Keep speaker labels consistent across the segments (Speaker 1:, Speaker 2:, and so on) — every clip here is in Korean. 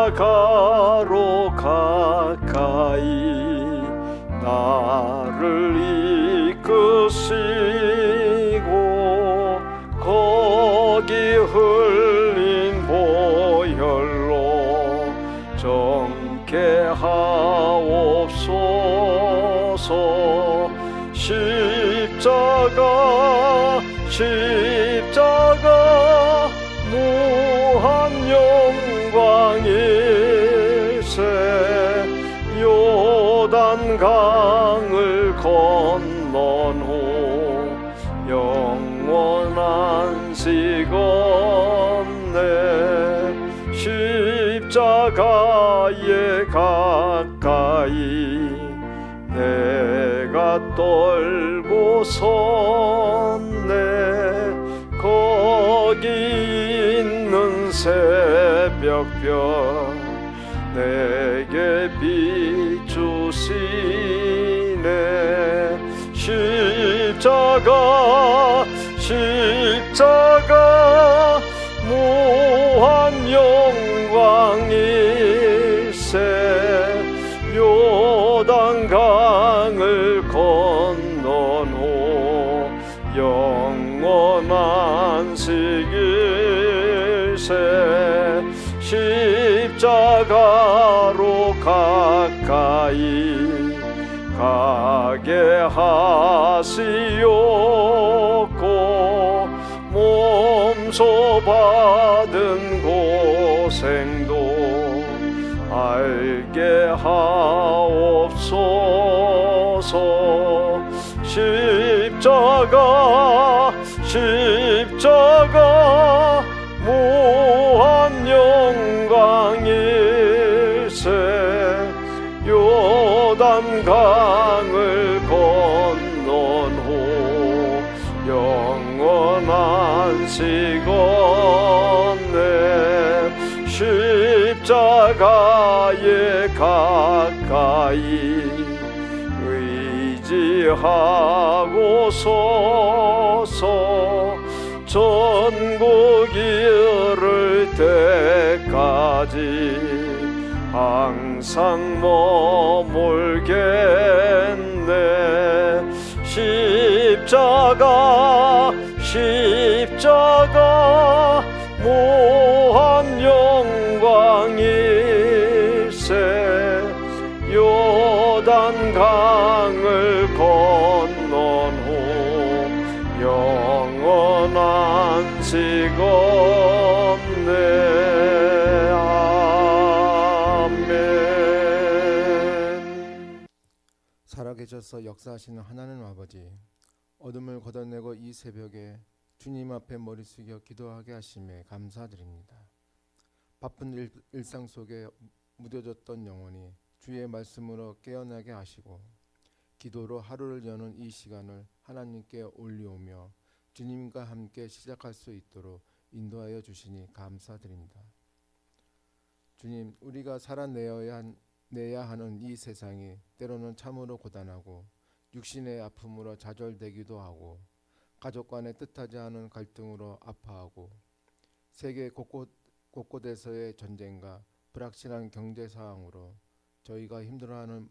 Speaker 1: 십자가로 가까이 나를 이끄시고 거기 흘린 보혈로 정케 하옵소서. 십자가 무한 영광일세. 요단강을 건넌 후 영원한 시건네. 십자가에 가까이 내가 떨고 섰네. 거기 있는 새벽별 내게 비추시네. 십자가 무한 영광일세. 요단강을 건넌 후 영원한 시길세. 십자가로 가까이 가게 하시옵고 몸소 받은 고생도 알게 하옵소서. 십자가 무한 영광일세. 요단강을 건넌 후 영원한 시건네. 십자가에 가까이 의지하고 서서 전국 이를 때까지 항상 머물겠네. 십자가 무한 영광일세. 요단강을 건넌 후 영원한 시건네. 아멘.
Speaker 2: 살아계셔서 역사하시는 하나님 아버지, 어둠을 걷어내고 이 새벽에 주님 앞에 머리 숙여 기도하게 하심에 감사드립니다. 바쁜 일상 속에 무뎌졌던 영혼이 주의 말씀으로 깨어나게 하시고 기도로 하루를 여는 이 시간을 하나님께 올리오며 주님과 함께 시작할 수 있도록 인도하여 주시니 감사드립니다. 주님, 우리가 살아내야 하는 이 세상이 때로는 참으로 고단하고 육신의 아픔으로 좌절되기도 하고 가족 간의 뜻하지 않은 갈등으로 아파하고 세계 곳곳에서의 전쟁과 불확실한 경제 상황으로 저희가 힘들어하는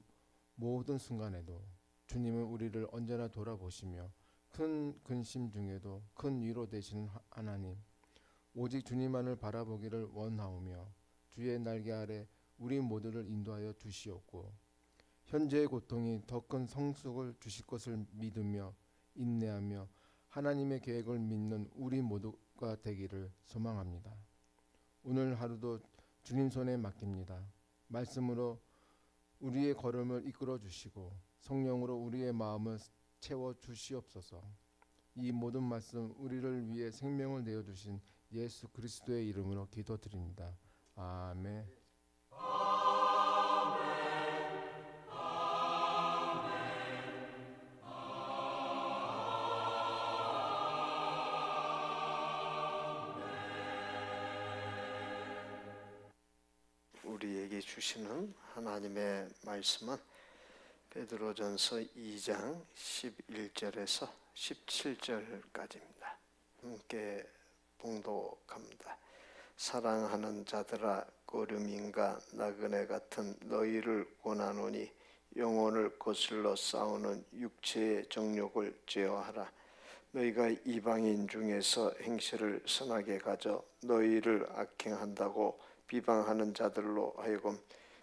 Speaker 2: 모든 순간에도 주님은 우리를 언제나 돌아보시며 큰 근심 중에도 큰 위로 되시는 하나님, 오직 주님만을 바라보기를 원하오며 주의 날개 아래 우리 모두를 인도하여 주시옵고 현재의 고통이 더 큰 성숙을 주실 것을 믿으며 인내하며 하나님의 계획을 믿는 우리 모두가 되기를 소망합니다. 오늘 하루도 주님 손에 맡깁니다. 말씀으로 우리의 걸음을 이끌어 주시고 성령으로 우리의 마음을 채워 주시옵소서. 이 모든 말씀 우리를 위해 생명을 내어주신 예수 그리스도의 이름으로 기도드립니다. 아멘.
Speaker 3: 우리에게 주시는 하나님의 말씀은 베드로전서 2장 11절에서 17절까지입니다. 함께 봉독합니다. 사랑하는 자들아 거름인가 나그네 같은 너희를 권하노니 영혼을 거슬러 싸우는 육체의 정욕을 제어하라. 너희가 이방인 중에서 행실을 선하게 가져 너희를 악행한다고 비방하는 자들로 하여금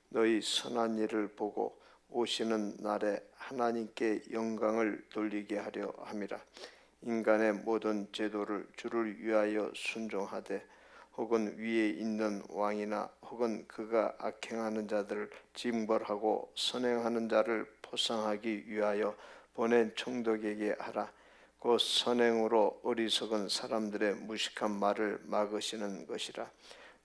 Speaker 3: 너희 선한 일을 보고 오시는 날에 하나님께 영광을 돌리게 하려 함이라. 인간의 모든 제도를 주를 위하여 순종하되 혹은 위에 있는 왕이나 혹은 그가 악행하는 자들을 징벌하고 선행하는 자를 포상하기 위하여 보낸 총독에게 하라. 곧 선행으로 어리석은 사람들의 무식한 말을 막으시는 것이라.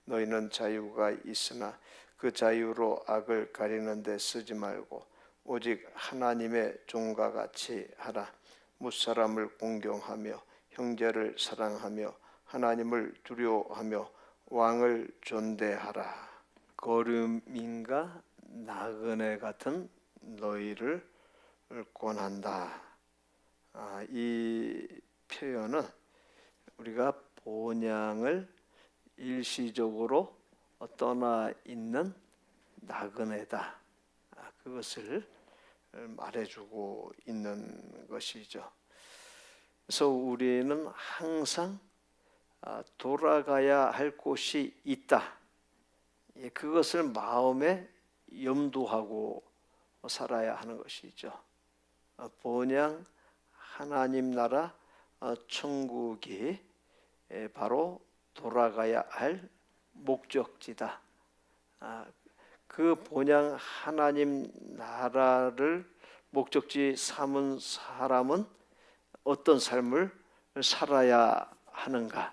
Speaker 3: 너희는 자유가 있으나 그 자유로 악을 가리는 데 쓰지 말고 오직 하나님의 종과 같이 하라. 무사람을 공경하며 형제를 사랑하며 하나님을 두려워하며 왕을 존대하라. 거름인가 나그네 같은 너희를 권한다. 이 표현은 우리가 본향을 일시적으로 떠나 있는 나그네다. 그것을 말해주고 있는 것이죠. 그래서 우리는 항상 돌아가야 할 곳이 있다. 그것을 마음에 염두하고 살아야 하는 것이죠. 본향 하나님 나라 천국이 바로 돌아가야 할 목적지다. 그 본향 하나님 나라를 목적지 삼은 사람은 어떤 삶을 살아야 하는가?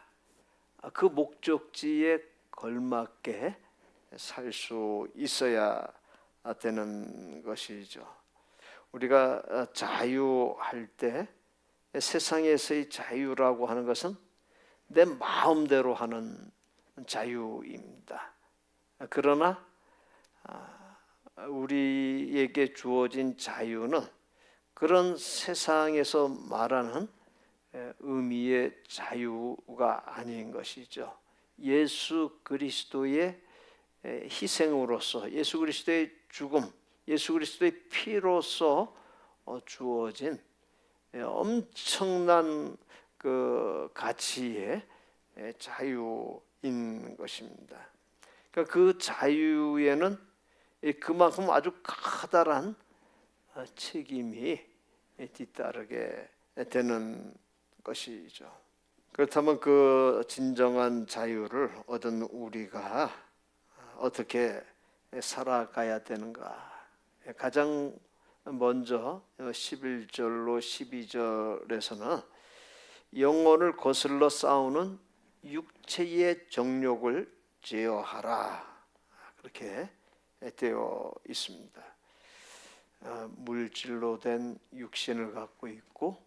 Speaker 3: 그 목적지에 걸맞게 살 수 있어야 되는 것이죠. 우리가 자유할 때 세상에서의 자유라고 하는 것은 내 마음대로 하는 자유입니다. 그러나 우리에게 주어진 자유는 그런 세상에서 말하는 의미의 자유가 아닌 것이죠. 예수 그리스도의 희생으로서, 예수 그리스도의 죽음, 예수 그리스도의 피로서 주어진 엄청난 그 가치의 자유인 것입니다. 그러니까 그 자유에는 그만큼 아주 커다란 책임이 뒤따르게 되는 것이죠. 그렇다면 그 진정한 자유를 얻은 우리가 어떻게 살아가야 되는가? 가장 먼저 11절로 12절에서는 영혼을 거슬러 싸우는 육체의 정욕을 제어하라, 그렇게 되어 있습니다. 물질로 된 육신을 갖고 있고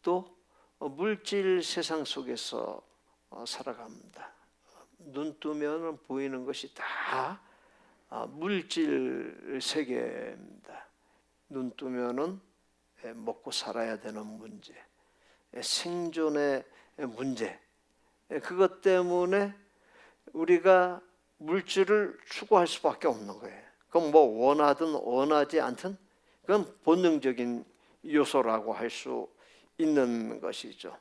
Speaker 3: 또 물질 세상 속에서 살아갑니다. 눈 뜨면 보이는 것이 다 물질 세계입니다. 눈 뜨면은 먹고 살아야 되는 문제, 생존의 문제, 그것 때문에 우리가 물질을 추구할 수밖에 없는 거예요. 그건 뭐 원하든 원하지 않든 그건 본능적인 요소라고 할 수 있는 것이죠.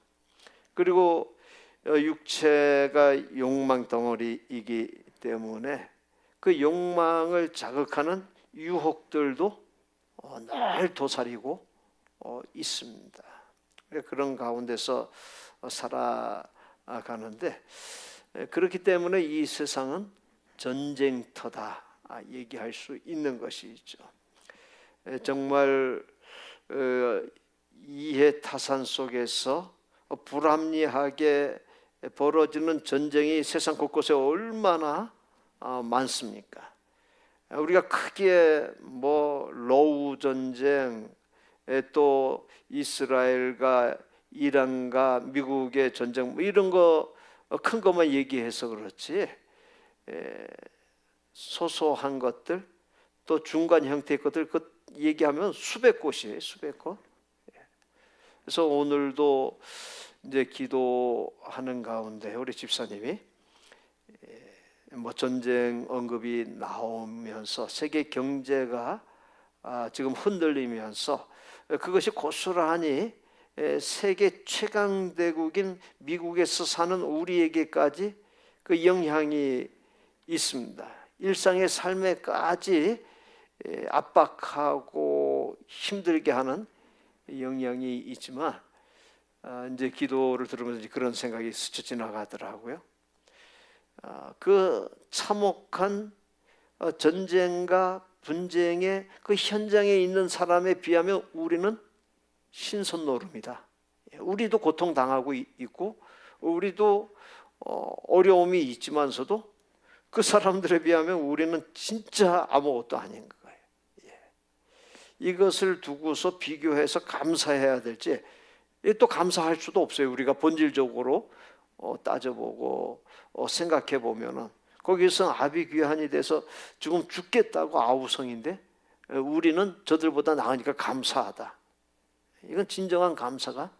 Speaker 3: 그리고 육체가 욕망 덩어리이기 때문에 그 욕망을 자극하는 유혹들도 늘 도사리고 있습니다. 그런 가운데서 살아가는데, 그렇기 때문에 이 세상은 전쟁터다 얘기할 수 있는 것이죠. 정말 이해타산 속에서 불합리하게 벌어지는 전쟁이 세상 곳곳에 얼마나 많습니까? 우리가 크게 뭐 러우 전쟁, 또 이스라엘과 이란과 미국의 전쟁, 뭐 이런 거 큰 것만 얘기해서 그렇지, 소소한 것들 또 중간 형태의 것들 그 얘기하면 수백 곳이에요, 수백 곳. 그래서 오늘도 이제 기도하는 가운데 우리 집사님이 뭐 전쟁 언급이 나오면서 세계 경제가 지금 흔들리면서 그것이 고스란히 세계 최강 대국인 미국에서 사는 우리에게까지 그 영향이 있습니다. 일상의 삶에까지 압박하고 힘들게 하는 영향이 있지만 이제 기도를 들으면서 이제 그런 생각이 스쳐 지나가더라고요. 그 참혹한 전쟁과 분쟁의 그 현장에 있는 사람에 비하면 우리는 신선노름이다. 우리도 고통당하고 있고 우리도 어려움이 있지만서도 그 사람들에 비하면 우리는 진짜 아무것도 아닌 거예요. 이것을 두고서 비교해서 감사해야 될지 또 감사할 수도 없어요. 우리가 본질적으로 따져보고 생각해 보면은 거기서 아비규환이 돼서 지금 죽겠다고 아우성인데 우리는 저들보다 나으니까 감사하다. 이건 진정한 감사가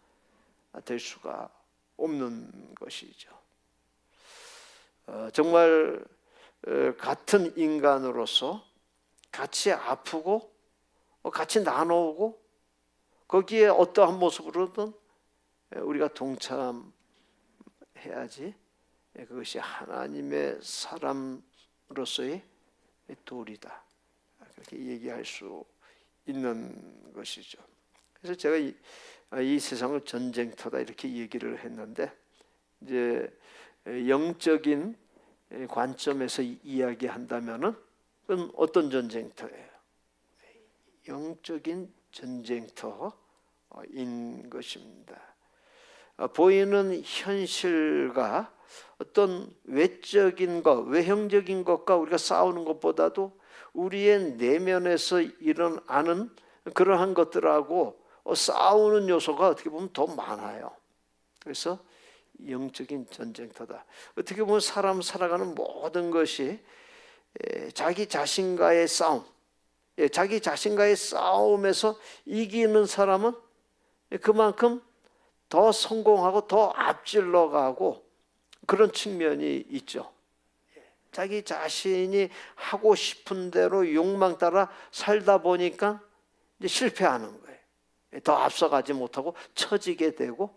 Speaker 3: 될 수가 없는 것이죠. 정말 같은 인간으로서 같이 아프고 같이 나누고 거기에 어떠한 모습으로든 우리가 동참해야지 그것이 하나님의 사람으로서의 도리다. 그렇게 얘기할 수 있는 것이죠. 그래서 제가 이 세상을 전쟁터다 이렇게 얘기를 했는데 이제 영적인 관점에서 이야기한다면은 그건 어떤 전쟁터예요? 영적인 전쟁터인 것입니다. 보이는 현실과 어떤 외적인 것, 외형적인 것과 우리가 싸우는 것보다도 우리의 내면에서 일어나는 그러한 것들하고 싸우는 요소가 어떻게 보면 더 많아요. 그래서 영적인 전쟁터다. 어떻게 보면 사람 살아가는 모든 것이 자기 자신과의 싸움, 자기 자신과의 싸움에서 이기는 사람은 그만큼 더 성공하고 더 앞질러 가고 그런 측면이 있죠. 자기 자신이 하고 싶은 대로 욕망 따라 살다 보니까 이제 실패하는 거예요. 더 앞서가지 못하고 처지게 되고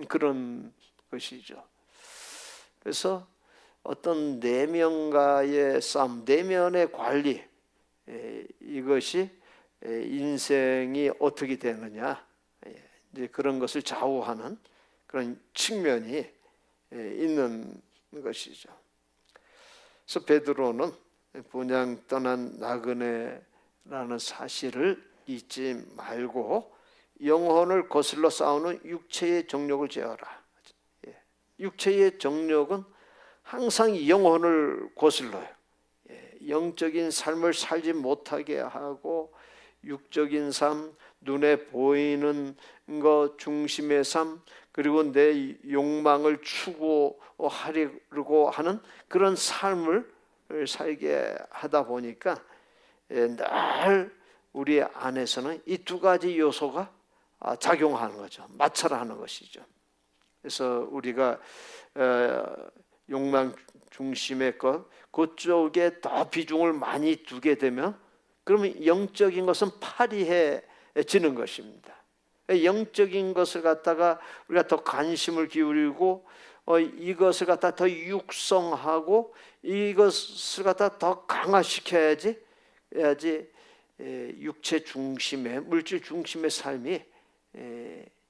Speaker 3: 그런 것이죠. 그래서 어떤 내면과의 싸움, 내면의 관리, 이것이 인생이 어떻게 되느냐, 이제 그런 것을 좌우하는 그런 측면이 있는 것이죠. 그래서 베드로는 분양 떠난 나그네라는 사실을 잊지 말고 영혼을 거슬러 싸우는 육체의 정욕을 제어라. 육체의 정욕은 항상 영혼을 거슬러요. 영적인 삶을 살지 못하게 하고 육적인 삶, 눈에 보이는 것 중심의 삶, 그리고 내 욕망을 추구하려고 하는 그런 삶을 살게 하다 보니까 늘 우리 안에서는 이 두 가지 요소가 작용하는 거죠. 마찰하는 것이죠. 그래서 우리가 욕망 중심의 것 그쪽에 더 비중을 많이 두게 되면 그러면 영적인 것은 파리해지는 것입니다. 영적인 것을 갖다가 우리가 더 관심을 기울이고 이것을 갖다 더 육성하고 이것을 갖다 더 강화시켜야지 육체 중심의 물질 중심의 삶이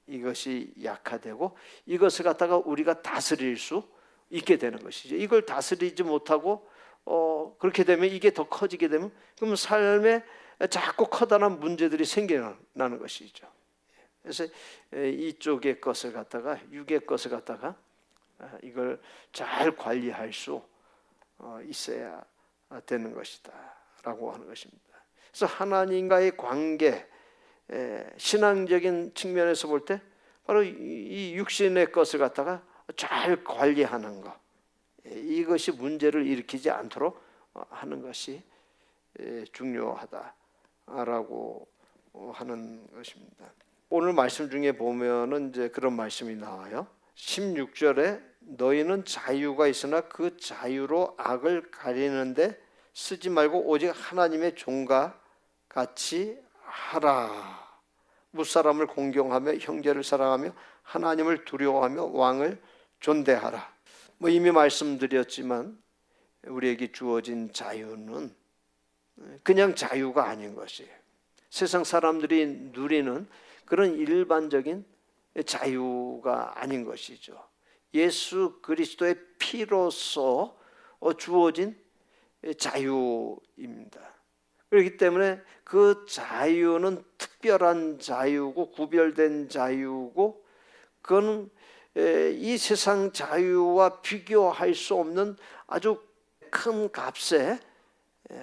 Speaker 3: 이것이 약화되고 이것을 갖다가 우리가 다스릴 수 있게 되는 것이죠. 이걸 다스리지 못하고 그렇게 되면 이게 더 커지게 되면 그럼 삶에 자꾸 커다란 문제들이 생겨나는 것이죠. 그래서 이쪽의 것을 갖다가 육의 것을 갖다가 이걸 잘 관리할 수 있어야 되는 것이다라고 하는 것입니다. 그래서 하나님과의 관계, 신앙적인 측면에서 볼 때 바로 이 육신의 것을 갖다가 잘 관리하는 것, 이것이 문제를 일으키지 않도록 하는 것이 중요하다라고 하는 것입니다. 오늘 말씀 중에 보면은 이제 그런 말씀이 나와요. 16절에 너희는 자유가 있으나 그 자유로 악을 가리는데 쓰지 말고 오직 하나님의 종과 같이 하라. 무사람을 공경하며 형제를 사랑하며 하나님을 두려워하며 왕을 존대하라. 뭐 이미 말씀드렸지만 우리에게 주어진 자유는 그냥 자유가 아닌 것이에요. 세상 사람들이 누리는 그런 일반적인 자유가 아닌 것이죠. 예수 그리스도의 피로서 주어진 자유입니다. 그렇기 때문에 그 자유는 특별한 자유고 구별된 자유고 그건 이 세상 자유와 비교할 수 없는 아주 큰 값의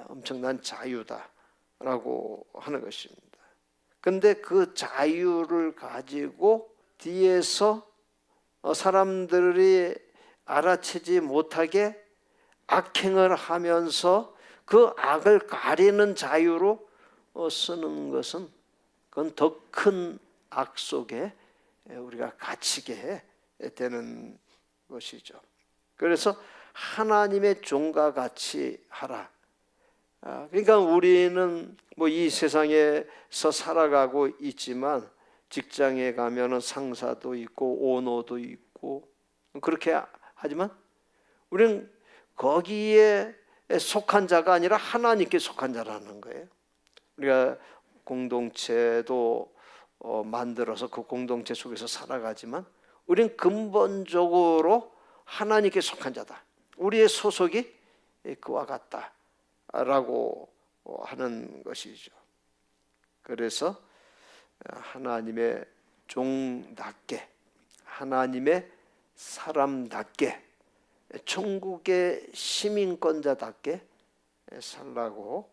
Speaker 3: 엄청난 자유다라고 하는 것입니다. 그런데 그 자유를 가지고 뒤에서 사람들이 알아채지 못하게 악행을 하면서 그 악을 가리는 자유로 쓰는 것은 그건 더 큰 악 속에 우리가 갇히게 되는 것이죠. 그래서 하나님의 종과 같이 하라. 그러니까 우리는 뭐 이 세상에서 살아가고 있지만 직장에 가면은 상사도 있고 오너도 있고 그렇게 하지만 우리는 거기에 속한 자가 아니라 하나님께 속한 자라는 거예요. 우리가 공동체도 만들어서 그 공동체 속에서 살아가지만 우리는 근본적으로 하나님께 속한 자다. 우리의 소속이 그와 같다라고 하는 것이죠. 그래서 하나님의 종답게, 하나님의 사람답게, 천국의 시민권자답게 살라고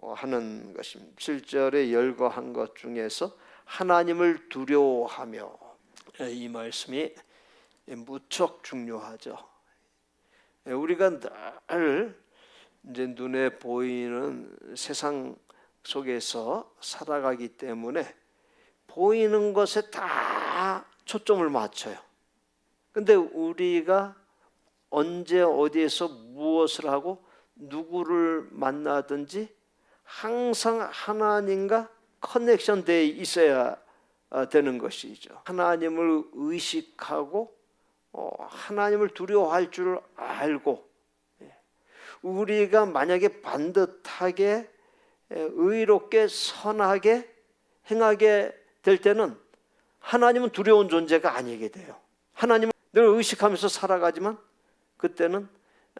Speaker 3: 하는 것입니다. 7절에 열거한 것 중에서 하나님을 두려워하며, 이 말씀이 무척 중요하죠. 우리가 늘 이제 눈에 보이는 세상 속에서 살아가기 때문에 보이는 것에 다 초점을 맞춰요. 근데 우리가 언제 어디에서 무엇을 하고 누구를 만나든지 항상 하나님과 커넥션 되어 있어야 되는 것이죠. 하나님을 의식하고 하나님을 두려워할 줄 알고 우리가 만약에 반듯하게 의롭게 선하게 행하게 될 때는 하나님은 두려운 존재가 아니게 돼요. 하나님은 늘 의식하면서 살아가지만 그때는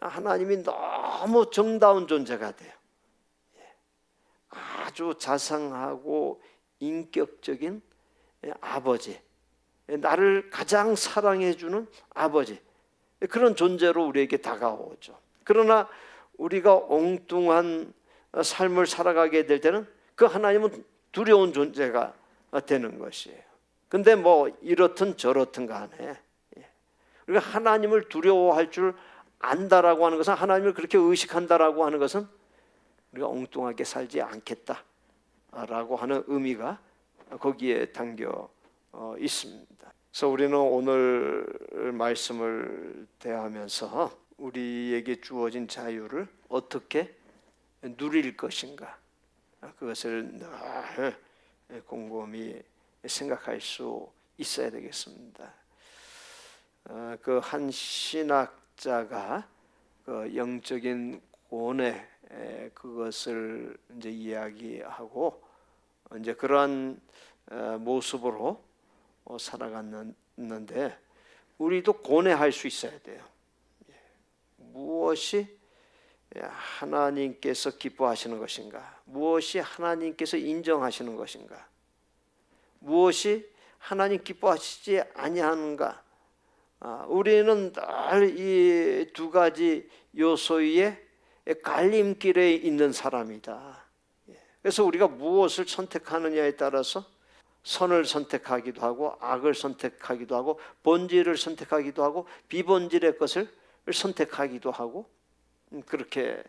Speaker 3: 하나님이 너무 정다운 존재가 돼요. 아주 자상하고 인격적인 아버지, 나를 가장 사랑해 주는 아버지, 그런 존재로 우리에게 다가오죠. 그러나 우리가 엉뚱한 삶을 살아가게 될 때는 그 하나님은 두려운 존재가 되는 것이에요. 근데 뭐 이렇든 저렇든 간에 우리가 하나님을 두려워할 줄 안다라고 하는 것은, 하나님을 그렇게 의식한다라고 하는 것은 우리가 엉뚱하게 살지 않겠다라고 하는 의미가 거기에 담겨 있습니다. 그래서 우리는 오늘 말씀을 대하면서 우리에게 주어진 자유를 어떻게 누릴 것인가, 그것을 늘 곰곰이 생각할 수 있어야 되겠습니다. 그 한 신학자가 그 영적인 고뇌, 그것을 이제 이야기하고 이제 그러한 모습으로 살아갔는데 우리도 고뇌할 수 있어야 돼요. 무엇이 하나님께서 기뻐하시는 것인가? 무엇이 하나님께서 인정하시는 것인가? 무엇이 하나님 기뻐하시지 아니하는가? 우리는 늘 이 두 가지 요소의 갈림길에 있는 사람이다. 그래서 우리가 무엇을 선택하느냐에 따라서 선을 선택하기도 하고 악을 선택하기도 하고 본질을 선택하기도 하고 비본질의 것을 선택하기도 하고 그렇게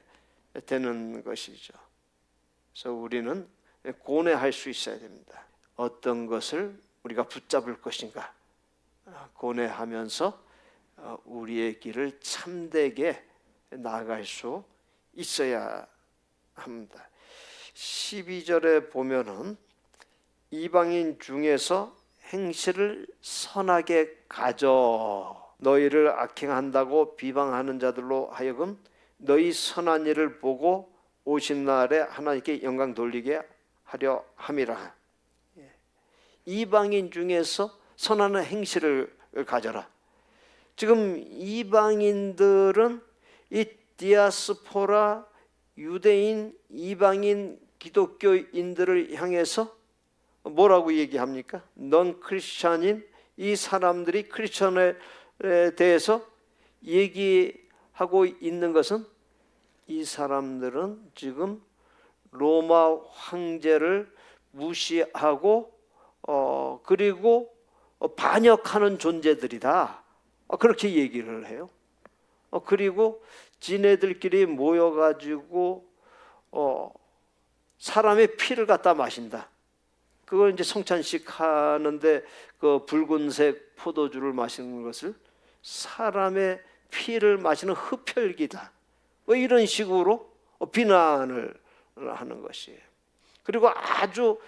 Speaker 3: 되는 것이죠. 그래서 우리는 고뇌할 수 있어야 됩니다. 어떤 것을 우리가 붙잡을 것인가 고뇌하면서 우리의 길을 참되게 나아갈 수 있어야 합니다. 12절에 보면은 이방인 중에서 행실을 선하게 가져 너희를 악행한다고 비방하는 자들로 하여금 너희 선한 일을 보고 오신 날에 하나님께 영광 돌리게 하려 함이라. 이방인 중에서 선한 행실을 가져라. 지금 이방인들은 이 디아스포라 유대인 이방인 기독교인들을 향해서 뭐라고 얘기합니까? 넌 크리스찬인 이 사람들이 크리스천에 대해서 얘기하고 있는 것은 이 사람들은 지금 로마 황제를 무시하고 그리고 반역하는 존재들이다. 그렇게 얘기를 해요. 그리고 지네들끼리 모여가지고 사람의 피를 갖다 마신다. 그걸 이제 성찬식 하는데 그 붉은색 포도주를 마시는 것을 사람의 피를 마시는 흡혈귀다. 이런 식으로 비난을 하는 것이에요. 그리고 아주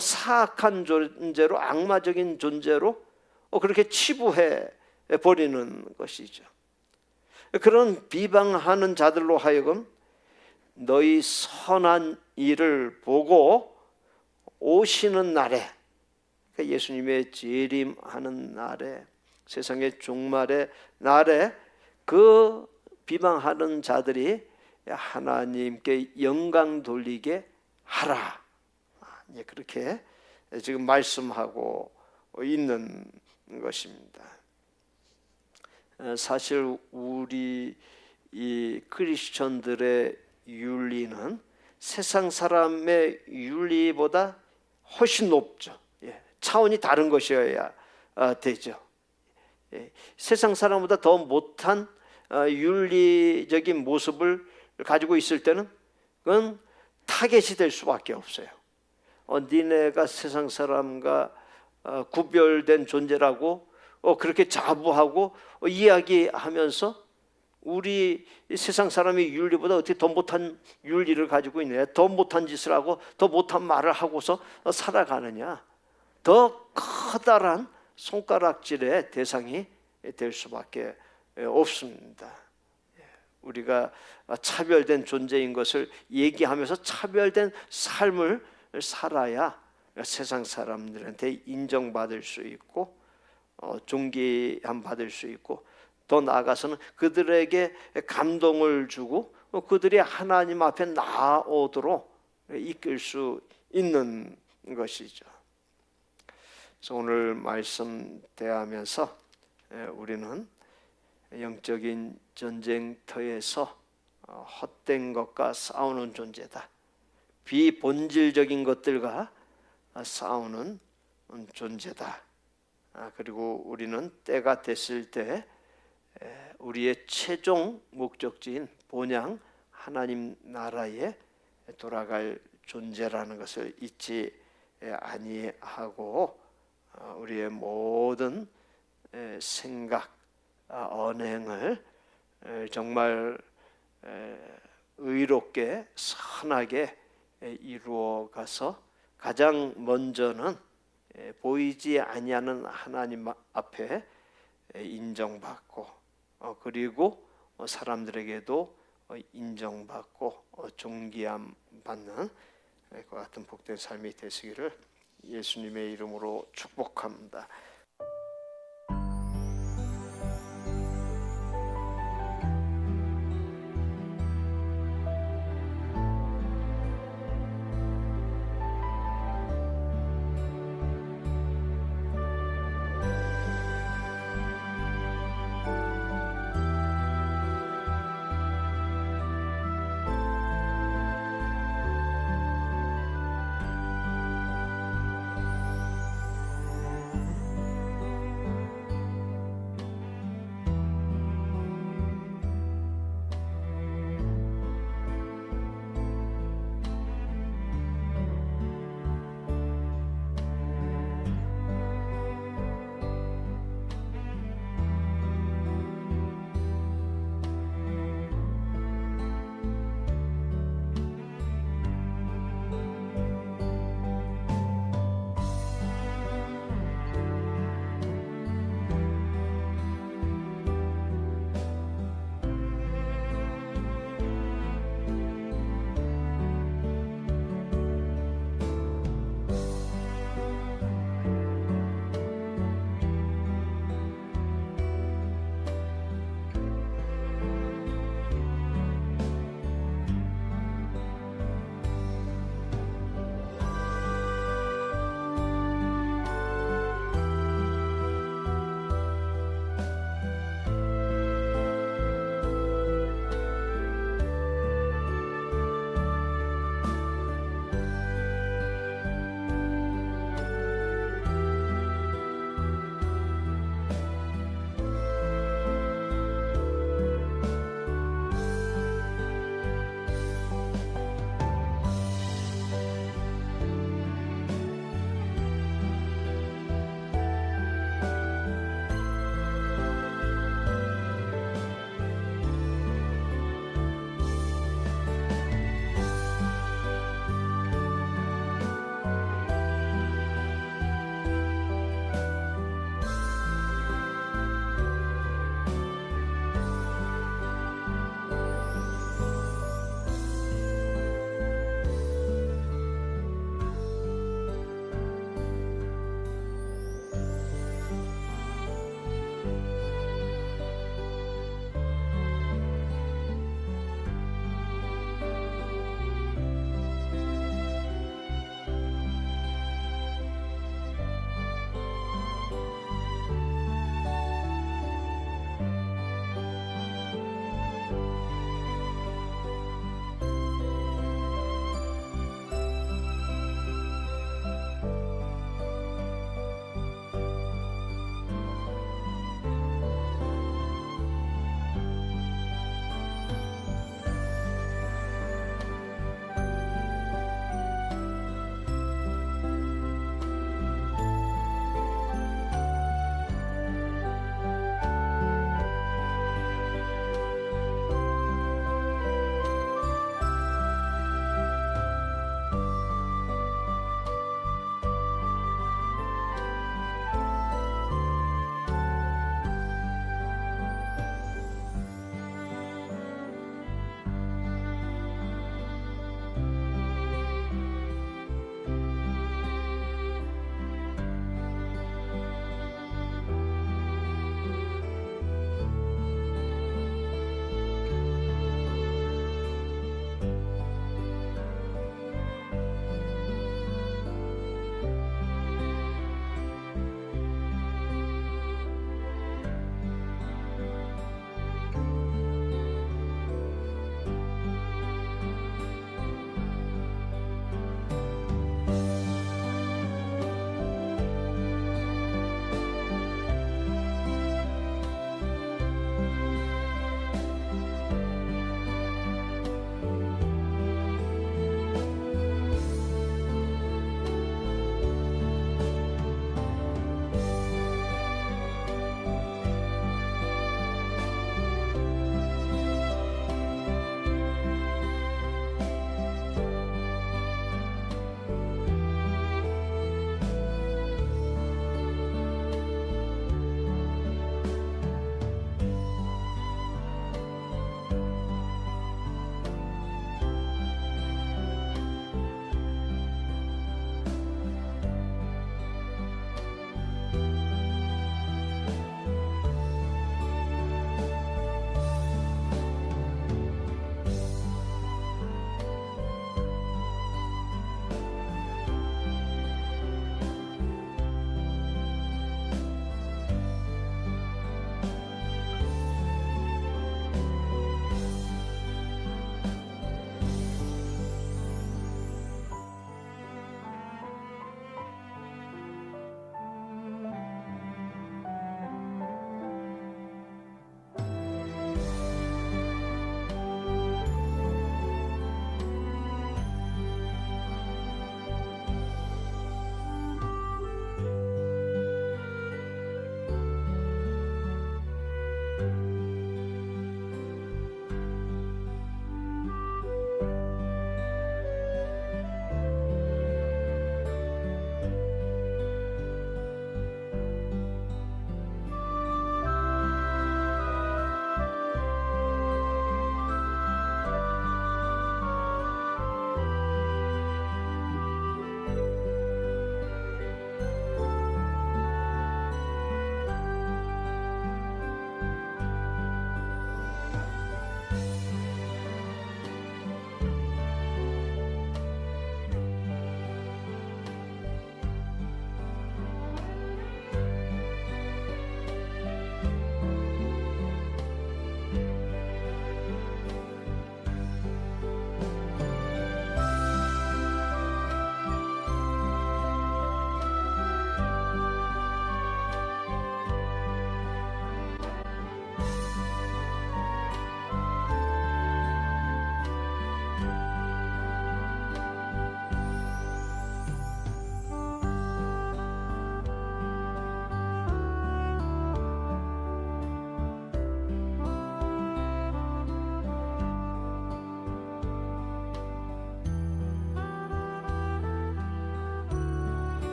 Speaker 3: 사악한 존재로 악마적인 존재로 그렇게 치부해 버리는 것이죠. 그런 비방하는 자들로 하여금 너희 선한 일을 보고 오시는 날에, 그러니까 예수님의 재림하는 날에, 세상의 종말의 날에 그 비방하는 자들이 하나님께 영광 돌리게 하라. 그렇게 지금 말씀하고 있는 것입니다. 사실 우리 이 크리스천들의 윤리는 세상 사람의 윤리보다 훨씬 높죠. 차원이 다른 것이어야 되죠. 세상 사람보다 더 못한 윤리적인 모습을 가지고 있을 때는 그건 타겟이 될 수밖에 없어요. 니네가 세상 사람과 구별된 존재라고 그렇게 자부하고 이야기하면서 우리 세상 사람의 윤리보다 어떻게 더 못한 윤리를 가지고 있느냐, 더 못한 짓을 하고 더 못한 말을 하고서 살아가느냐, 더 커다란 손가락질의 대상이 될 수밖에 없습니다. 우리가 차별된 존재인 것을 얘기하면서 차별된 삶을 살아야 세상 사람들한테 인정받을 수 있고 존귀함 받을 수 있고 더 나아가서는 그들에게 감동을 주고 그들이 하나님 앞에 나아오도록 이끌 수 있는 것이죠. 그래서 오늘 말씀 대하면서 우리는 영적인 전쟁터에서 헛된 것과 싸우는 존재다. 비본질적인 것들과 싸우는 존재다. 그리고 우리는 때가 됐을 때 우리의 최종 목적지인 본향 하나님 나라에 돌아갈 존재라는 것을 잊지 아니하고 우리의 모든 생각, 언행을 정말 의롭게 선하게 이루어가서 가장 먼저는 보이지 아니하는 하나님 앞에 인정받고 그리고 사람들에게도 인정받고 존귀함 받는 그 같은 복된 삶이 되시기를 예수님의 이름으로 축복합니다.